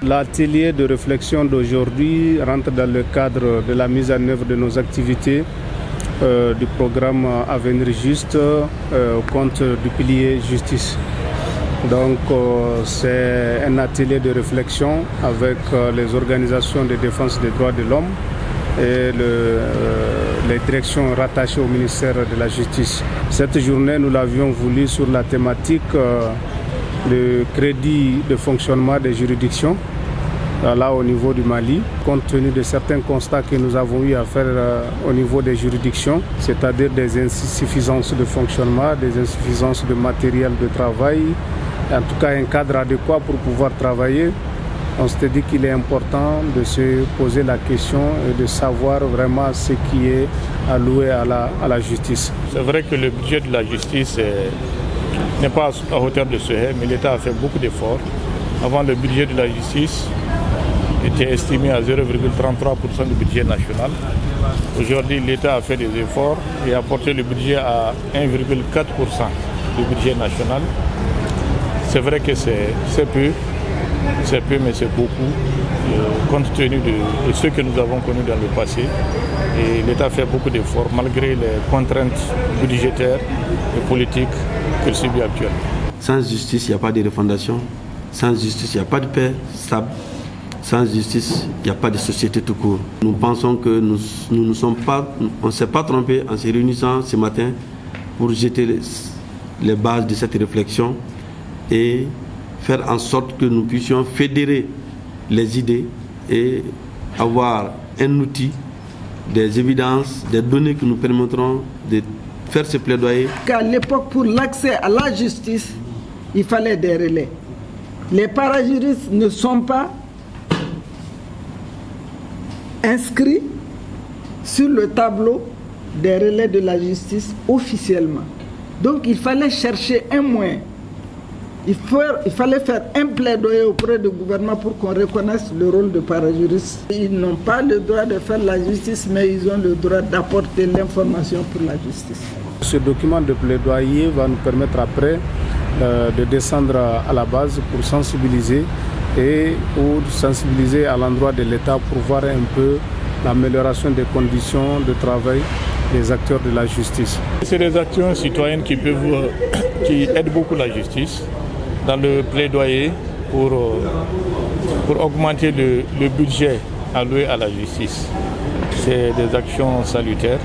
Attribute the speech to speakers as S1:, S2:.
S1: L'atelier de réflexion d'aujourd'hui rentre dans le cadre de la mise en œuvre de nos activités du programme Avenir Juste au compte du pilier justice. Donc c'est un atelier de réflexion avec les organisations de défense des droits de l'homme et les directions rattachées au ministère de la Justice. Cette journée, nous l'avions voulu sur la thématique le crédit de fonctionnement des juridictions là au niveau du Mali, compte tenu de certains constats que nous avons eu à faire au niveau des juridictions, c'est-à-dire des insuffisances de fonctionnement, des insuffisances de matériel de travail, en tout cas un cadre adéquat pour pouvoir travailler. On s'était dit qu'il est important de se poser la question et de savoir vraiment ce qui est alloué à la justice.
S2: C'est vrai que le budget de la justice n'est pas à hauteur de ce, mais l'État a fait beaucoup d'efforts. Avant, le budget de la justice était estimé à 0,33% du budget national. Aujourd'hui, l'État a fait des efforts et a porté le budget à 1,4% du budget national. C'est vrai que c'est peu, mais c'est beaucoup, compte tenu de ce que nous avons connu dans le passé. Et l'État fait beaucoup d'efforts, malgré les contraintes budgétaires et politiques qu'il subit actuellement.
S3: Sans justice, il n'y a pas de refondation. Sans justice, il n'y a pas de paix stable. Sans justice, il n'y a pas de société tout court. Nous pensons que nous ne sommes pas, on ne s'est pas trompé en se réunissant ce matin pour jeter les bases de cette réflexion et faire en sorte que nous puissions fédérer les idées et avoir un outil, des évidences, des données qui nous permettront de faire ce plaidoyer.
S4: Qu'à l'époque, pour l'accès à la justice, il fallait des relais. Les parajuristes ne sont pas inscrits sur le tableau des relais de la justice officiellement. Donc il fallait chercher un moyen. Il fallait faire un plaidoyer auprès du gouvernement pour qu'on reconnaisse le rôle de parajuriste. Ils n'ont pas le droit de faire la justice, mais ils ont le droit d'apporter l'information pour la justice.
S1: Ce document de plaidoyer va nous permettre après de descendre à la base pour sensibiliser ou sensibiliser à l'endroit de l'État pour voir un peu l'amélioration des conditions de travail des acteurs de la justice.
S2: C'est des actions citoyennes qui aident beaucoup la justice dans le plaidoyer pour augmenter le budget alloué à la justice. C'est des actions salutaires.